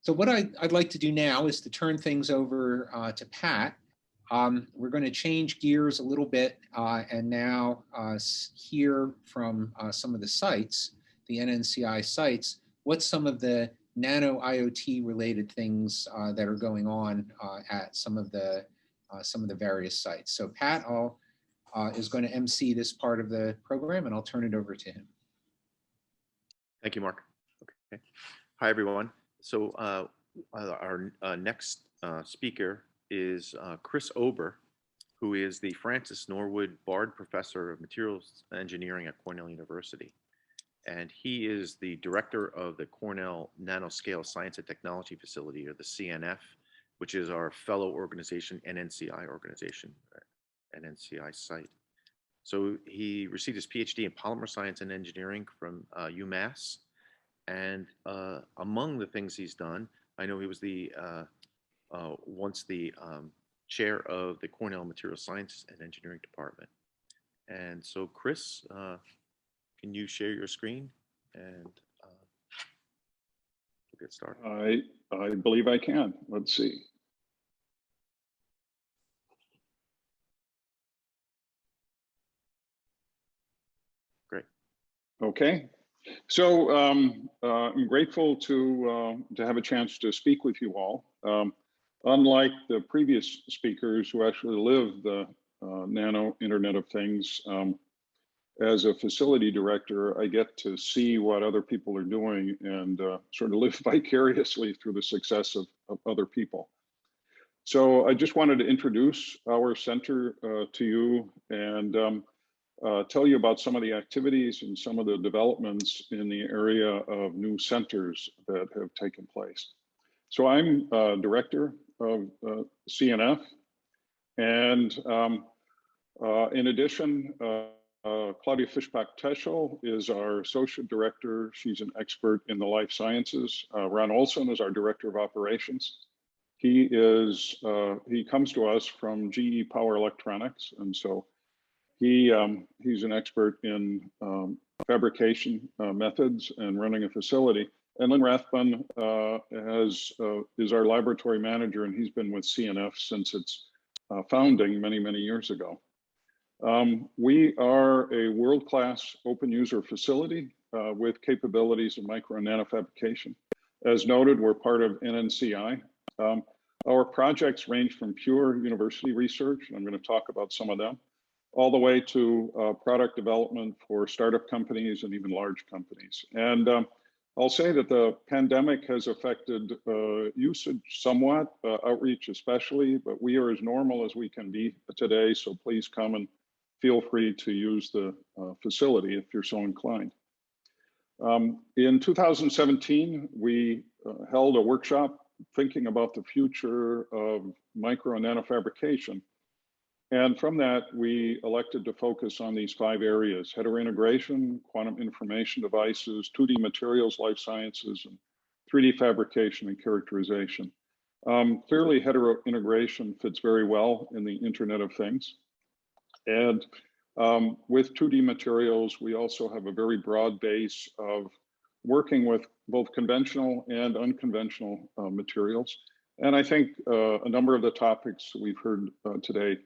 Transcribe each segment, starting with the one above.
So what I'd like to do now is to turn things over to Pat. We're going to change gears a little bit and now hear from some of the sites, the NNCI sites, what some of the nano IoT related things that are going on at some of the various sites. So Pat is going to MC this part of the program, and I'll turn it over to him. Thank you, Mark. Okay. Hi, everyone. So our next speaker is Chris Ober, who is the Francis Norwood Bard Professor of Materials Engineering at Cornell University. And he is the director of the Cornell Nanoscale Science and Technology Facility, or the CNF, which is our fellow organization, NNCI organization, NNCI site. So he received his PhD in Polymer Science and Engineering from UMass. And among the things he's done, I know he was the once the chair of the Cornell Material Science and Engineering Department. And so, Chris, can you share your screen and we'll get started? I believe I can. Let's see. Great. Okay. So I'm grateful to have a chance to speak with you all. Unlike the previous speakers who actually live the Nano Internet of Things, as a facility director, I get to see what other people are doing and sort of live vicariously through the success of other people. So I just wanted to introduce our center to you and tell you about some of the activities and some of the developments in the area of new centers that have taken place. So I'm director of CNF, and in addition, Claudia Fischbach-Teschel is our associate director. She's an expert in the life sciences. Ron Olson is our director of operations. He comes to us from GE Power Electronics, and so he's an expert in fabrication methods and running a facility. And Lynn Rathbun is our laboratory manager, and he's been with CNF since its founding many, many years ago. We are a world-class open user facility with capabilities in micro and nanofabrication. As noted, we're part of NNCI. Our projects range from pure university research, and I'm going to talk about some of them, all the way to product development for startup companies and even large companies. And I'll say that the pandemic has affected usage somewhat, outreach especially, but we are as normal as we can be today, so please come and feel free to use the facility if you're so inclined. In 2017, we held a workshop thinking about the future of micro and nanofabrication. And from that, we elected to focus on these 5 areas: heterointegration, quantum information devices, 2D materials, life sciences, and 3D fabrication and characterization. Clearly, heterointegration fits very well in the Internet of Things. And with 2D materials, we also have a very broad base of working with both conventional and unconventional materials. And I think a number of the topics we've heard today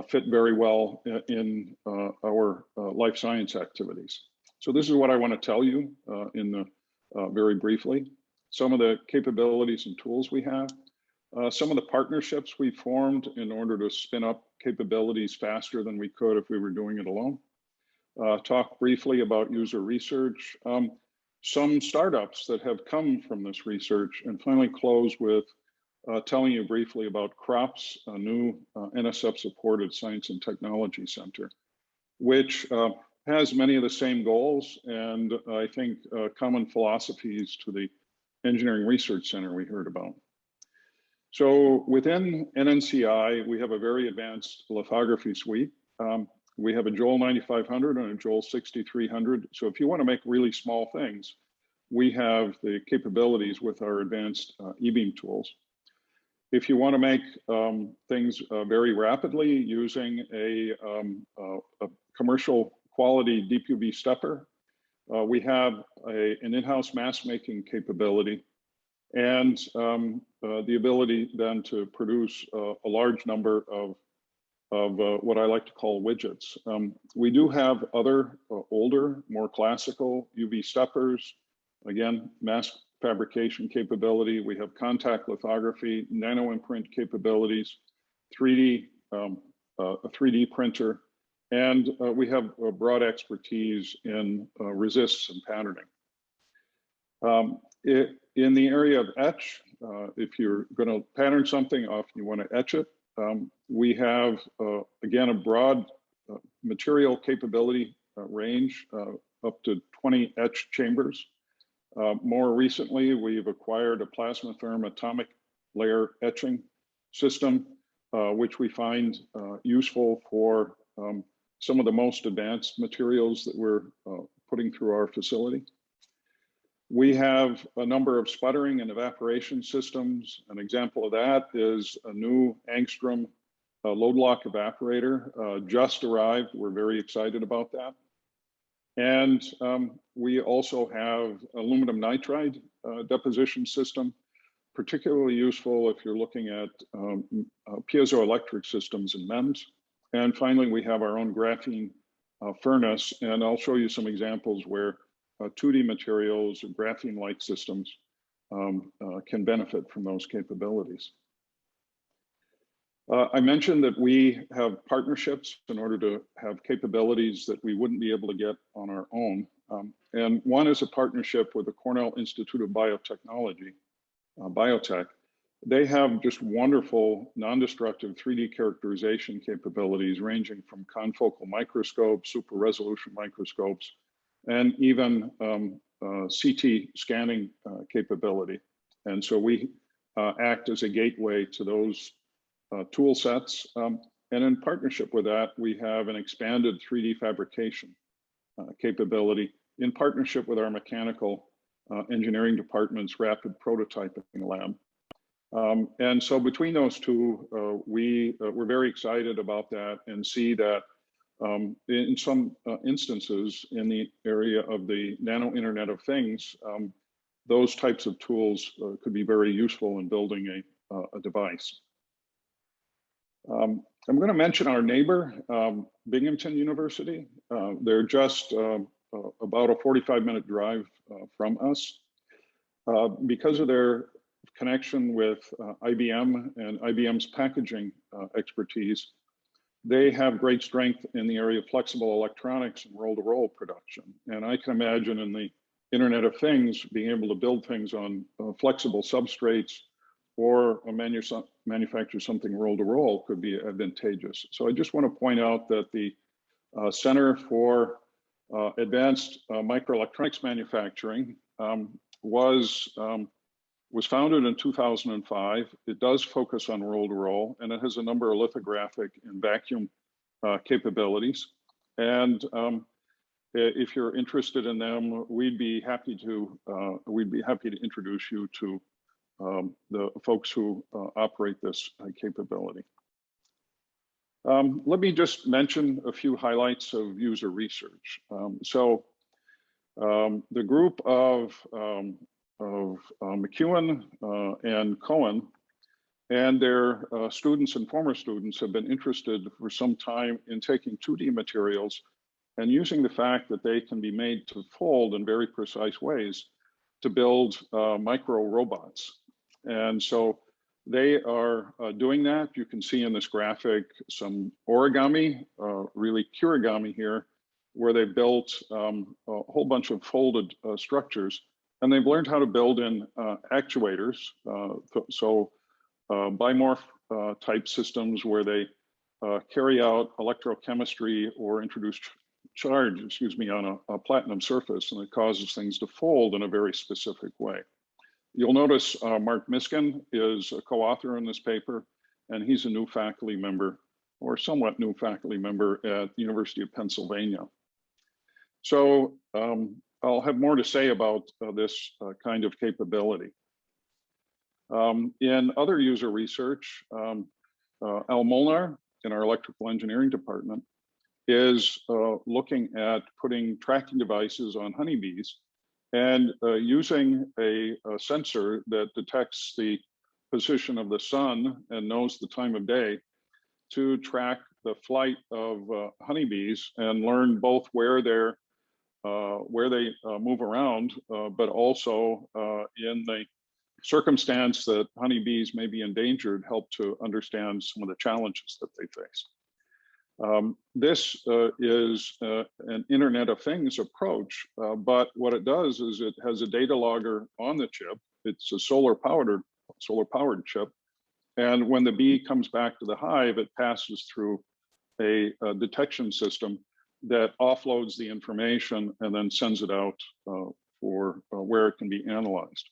fit very well in our life science activities. So this is what I want to tell you very briefly. Some of the capabilities and tools we have, some of the partnerships we formed in order to spin up capabilities faster than we could if we were doing it alone. Talk briefly about user research, some startups that have come from this research, and finally close with telling you briefly about CROPS, a new NSF-supported Science and Technology Center, which has many of the same goals and I think common philosophies to the Engineering Research Center we heard about. So within NNCI, we have a very advanced lithography suite. We have a Joule 9500 and a Joule 6300. So if you want to make really small things, we have the capabilities with our advanced e-beam tools. If you want to make things very rapidly using a commercial quality deep UV stepper, we have an in-house mask making capability and the ability then to produce a large number of what I like to call widgets. We do have other older, more classical UV steppers, again, mass fabrication capability. We have contact lithography, nano imprint capabilities, 3D, a 3D printer, and we have a broad expertise in resists and patterning. In the area of etch, if you're going to pattern something, often you want to etch it. We have, again, a broad material capability range, up to 20 etch chambers. More recently, we've acquired a plasma therm atomic layer etching system, which we find useful for some of the most advanced materials that we're putting through our facility. We have a number of sputtering and evaporation systems. An example of that is a new angstrom load lock evaporator, just arrived. We're very excited about that. And we also have aluminum nitride deposition system, particularly useful if you're looking at piezoelectric systems and MEMS. And finally, we have our own graphene furnace, and I'll show you some examples where 2D materials or graphene-like systems can benefit from those capabilities. I mentioned that we have partnerships in order to have capabilities that we wouldn't be able to get on our own. And one is a partnership with the Cornell Institute of Biotechnology, biotech. They have just wonderful non-destructive 3D characterization capabilities ranging from confocal microscopes, super resolution microscopes, and even CT scanning capability. And so we act as a gateway to those tool sets. And in partnership with that, we have an expanded 3D fabrication capability in partnership with our mechanical engineering department's rapid prototyping lab. And so between those two, we're very excited about that and see that in some instances in the area of the nano Internet of Things, those types of tools could be very useful in building a device. I'm going to mention our neighbor, Binghamton University. They're just about a 45-minute drive from us. Because of their connection with IBM and IBM's packaging expertise, they have great strength in the area of flexible electronics and roll-to-roll production. And I can imagine in the Internet of Things, being able to build things on flexible substrates or manufacture something roll-to-roll could be advantageous. So I just want to point out that the Center for Advanced Microelectronics Manufacturing was founded in 2005. It does focus on roll-to-roll, and it has a number of lithographic and vacuum capabilities. And if you're interested in them, we'd be happy to introduce you to the folks who operate this capability. Let me just mention a few highlights of user research. The group of McEwen and Cohen and their students and former students have been interested for some time in taking 2D materials and using the fact that they can be made to fold in very precise ways to build micro robots. And so they are doing that. You can see in this graphic some origami, really kirigami here, where they built a whole bunch of folded structures. And they've learned how to build in actuators, bimorph type systems where they carry out electrochemistry or introduce charge, on a platinum surface, and it causes things to fold in a very specific way. You'll notice Mark Miskin is a co-author in this paper, and he's a new faculty member, or somewhat new faculty member at the University of Pennsylvania. So I'll have more to say about this kind of capability. In other user research, Al Molnar in our electrical engineering department is looking at putting tracking devices on honeybees and using a sensor that detects the position of the sun and knows the time of day to track the flight of honeybees and learn both where they move around, but also in the circumstance that honeybees may be endangered, help to understand some of the challenges that they face. This is an Internet of Things approach, but what it does is it has a data logger on the chip. It's a solar powered chip. And when the bee comes back to the hive, it passes through a detection system that offloads the information and then sends it out for where it can be analyzed.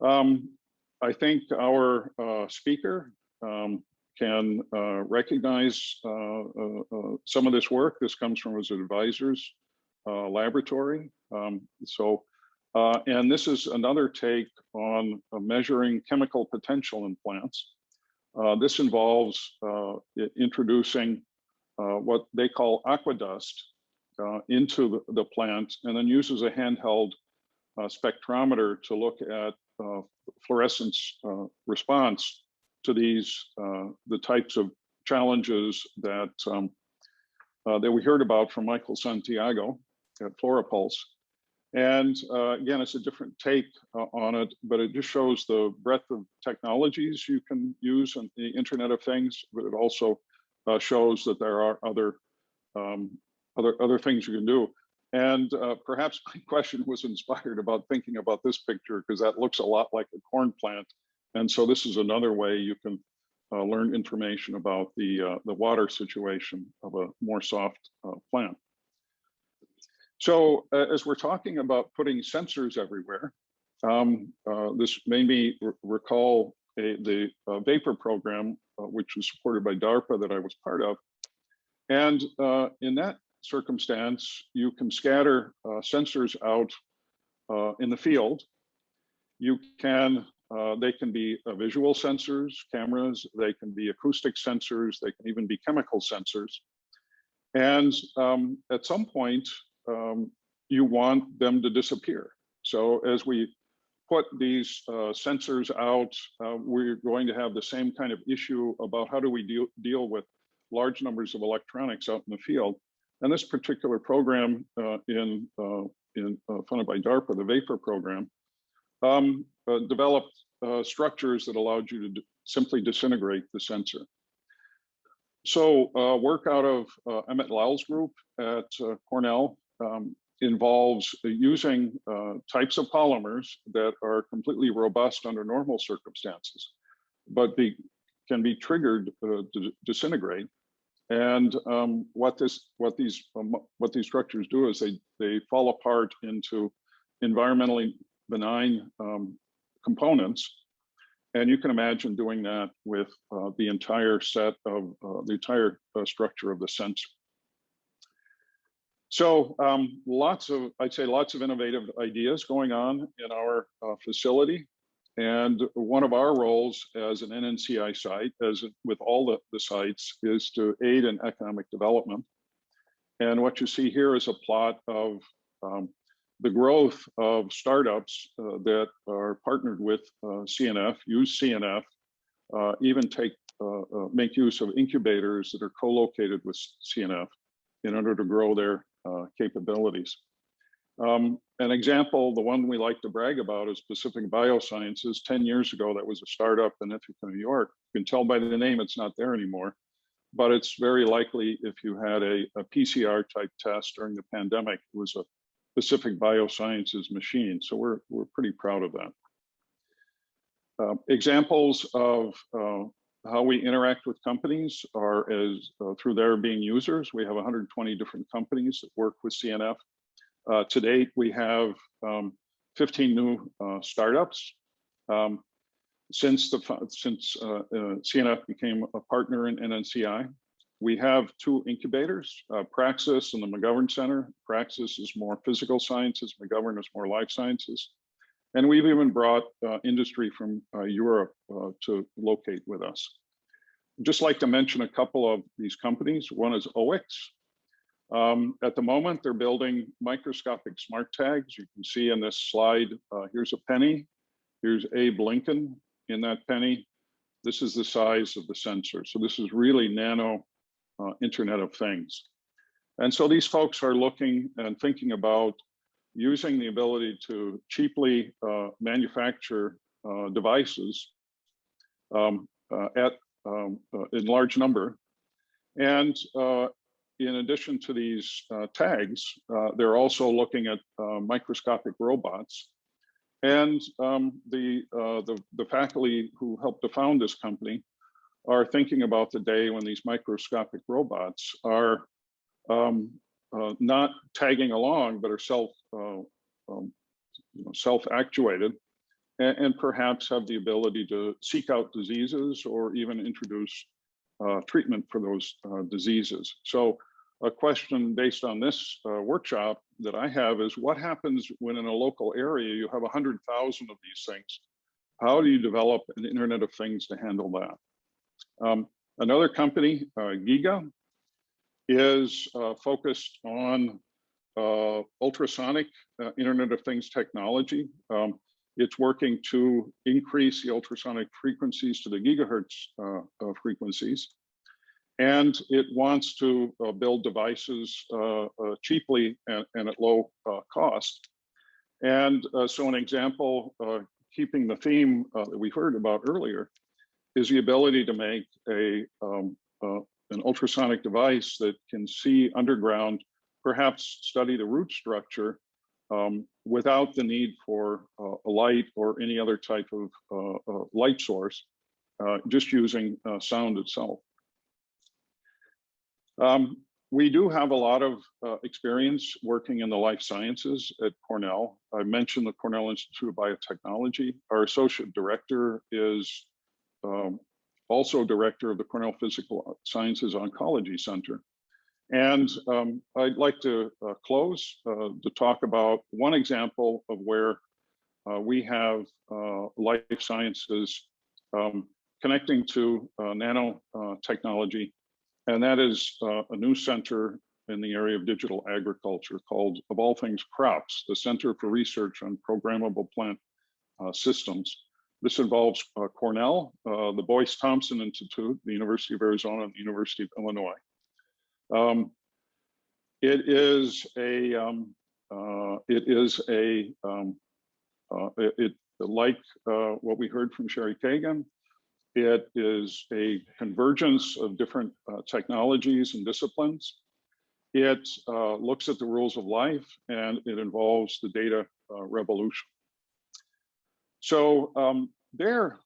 I think our speaker can recognize some of this work. This comes from his advisor's laboratory. And this is another take on measuring chemical potential in plants. This involves introducing what they call aqua dust into the plant, and then uses a handheld spectrometer to look at fluorescence response to these the types of challenges that that we heard about from Michael Santiago at FloraPulse. And again, it's a different take on it, but it just shows the breadth of technologies you can use in the Internet of Things. But it also shows that there are other things you can do. And perhaps my question was inspired about thinking about this picture, because that looks a lot like a corn plant. And so this is another way you can learn information about the water situation of a more soft plant. So as we're talking about putting sensors everywhere, this made me recall the Vapor program, which was supported by DARPA that I was part of. And in that circumstance, you can scatter sensors out in the field. You can, they can be visual sensors, cameras, they can be acoustic sensors, they can even be chemical sensors. And at some point, you want them to disappear. So as we put these sensors out, we're going to have the same kind of issue about how do we deal with large numbers of electronics out in the field. And this particular program funded by DARPA, the Vapor program, developed structures that allowed you to simply disintegrate the sensor. So work out of Emmett Lyle's group at Cornell involves using types of polymers that are completely robust under normal circumstances, but can be triggered to disintegrate. And what these structures do is they fall apart into environmentally benign components. And you can imagine doing that with the entire set of the entire structure of the sensor. So I'd say lots of innovative ideas going on in our facility. And one of our roles as an NNCI site, as with all the sites, is to aid in economic development. And what you see here is a plot of the growth of startups that are partnered with CNF, use CNF, even make use of incubators that are co-located with CNF in order to grow their capabilities. An example, the one we like to brag about, is Pacific Biosciences. 10 years ago, that was a startup in Ithaca, New York. You can tell by the name it's not there anymore, but it's very likely if you had a PCR type test during the pandemic, it was a Pacific Biosciences machine. So we're pretty proud of that. Examples of how we interact with companies are through their being users. We have 120 different companies that work with CNF. To date, we have 15 new startups. Since CNF became a partner in NNCI, we have 2 incubators, Praxis and the McGovern Center. Praxis is more physical sciences, McGovern is more life sciences. And we've even brought industry from Europe to locate with us. I'd just like to mention a couple of these companies. One is OX. At the moment, they're building microscopic smart tags. You can see in this slide, here's a penny. Here's Abe Lincoln in that penny. This is the size of the sensor. So this is really nano Internet of Things. And so these folks are looking and thinking about using the ability to cheaply manufacture devices in large number. And in addition to these tags, they're also looking at microscopic robots. And the faculty who helped to found this company are thinking about the day when these microscopic robots are not tagging along, but are self-actuated, and perhaps have the ability to seek out diseases or even introduce treatment for those diseases. So a question based on this workshop that I have is, what happens when in a local area you have 100,000 of these things? How do you develop an Internet of Things to handle that? Another company, Giga, is focused on ultrasonic Internet of Things technology. It's working to increase the ultrasonic frequencies to the gigahertz frequencies. And it wants to build devices cheaply and at low cost. And so an example, keeping the theme that we heard about earlier, is the ability to make an ultrasonic device that can see underground, perhaps study the root structure without the need for a light or any other type of light source, just using sound itself. We do have a lot of experience working in the life sciences at Cornell. I mentioned the Cornell Institute of Biotechnology. Our associate director is also director of the Cornell Physical Sciences Oncology Center. And I'd like to close to talk about one example of where we have life sciences connecting to nanotechnology. And that is a new center in the area of digital agriculture called, of all things, CROPS, the Center for Research on Programmable Plant Systems. This involves Cornell, the Boyce Thompson Institute, the University of Arizona, and the University of Illinois. Like what we heard from Sherry Kagan, it is a convergence of different technologies and disciplines. It looks at the rules of life, and it involves the data revolution. So their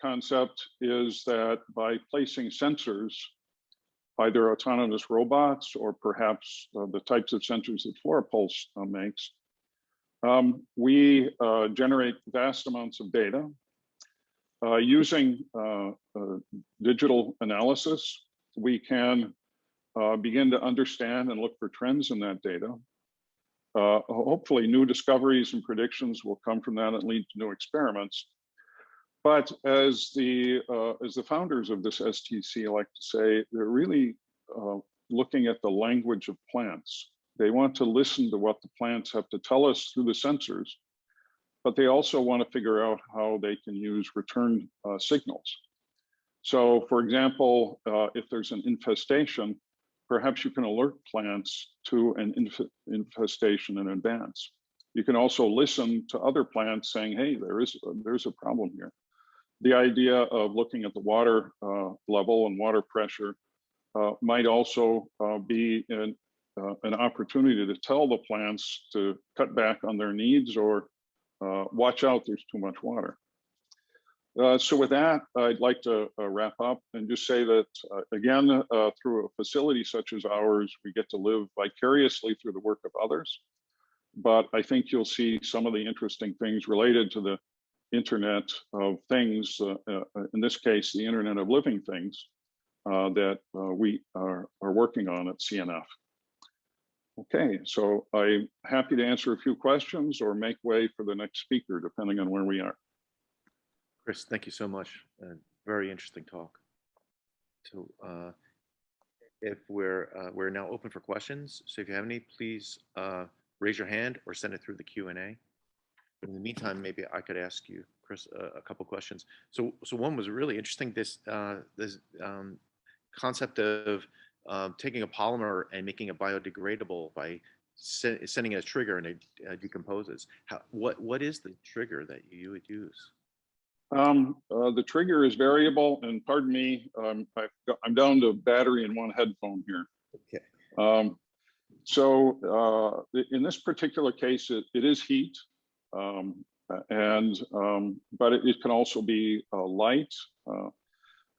concept is that by placing sensors, either autonomous robots or perhaps the types of sensors that Fluorapulse makes, we generate vast amounts of data. Using digital analysis, we can begin to understand and look for trends in that data. Hopefully new discoveries and predictions will come from that and lead to new experiments. But as the founders of this STC like to say, they're really looking at the language of plants. They want to listen to what the plants have to tell us through the sensors, but they also want to figure out how they can use return signals. So for example, if there's an infestation, perhaps you can alert plants to an infestation in advance. You can also listen to other plants saying, hey, there's a problem here. The idea of looking at the water level and water pressure might also be an opportunity to tell the plants to cut back on their needs or watch out, there's too much water. So with that, I'd like to wrap up and just say that, again, through a facility such as ours, we get to live vicariously through the work of others. But I think you'll see some of the interesting things related to the Internet of Things, in this case, the Internet of Living Things, that we are working on at CNF. Okay, so I'm happy to answer a few questions or make way for the next speaker, depending on where we are. Chris, thank you so much. Very interesting talk. So if we're now open for questions. So if you have any, please raise your hand or send it through the Q&A. In the meantime, maybe I could ask you, Chris, a couple questions. So one was really interesting. This concept of taking a polymer and making it biodegradable by sending a trigger and it decomposes. What is the trigger that you would use? The trigger is variable, and pardon me, I'm down to battery in one headphone here. Okay. In this particular case, it is heat, but it can also be light.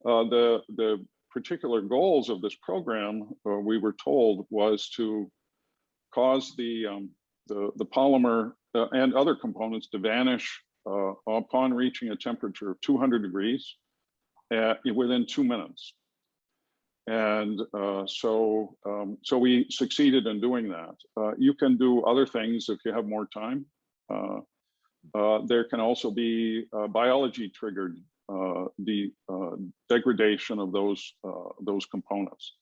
The particular goals of this program, we were told, was to cause the polymer and other components to vanish upon reaching a temperature of 200 degrees within 2 minutes. And so we succeeded in doing that. You can do other things if you have more time. There can also be biology triggered degradation of those components.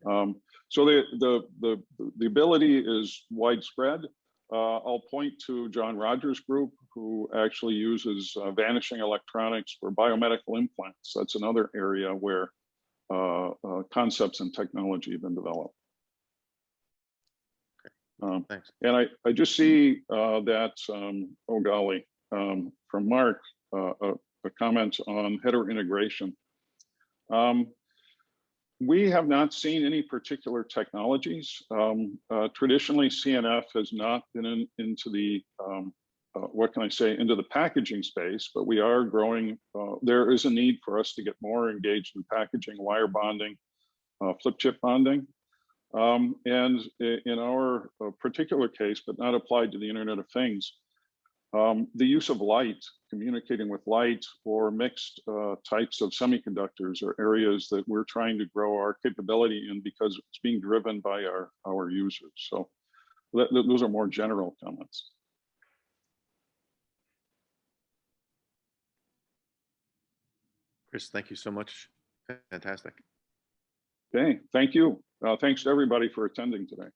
So the ability is widespread. I'll point to John Rogers' group, who actually uses vanishing electronics for biomedical implants. That's another area where concepts and technology have been developed. Thanks. And I just see that, oh golly, from Mark, a comment on heterointegration. We have not seen any particular technologies. Traditionally, CNF has not been into the, what can I say, into the packaging space, but we are growing. There is a need for us to get more engaged in packaging, wire bonding, flip chip bonding. And in our particular case, but not applied to the Internet of Things, the use of light, communicating with light, or mixed types of semiconductors are areas that we're trying to grow our capability in because it's being driven by our users. So those are more general comments. Chris, thank you so much. Fantastic. Okay, thank you. Thanks to everybody for attending today.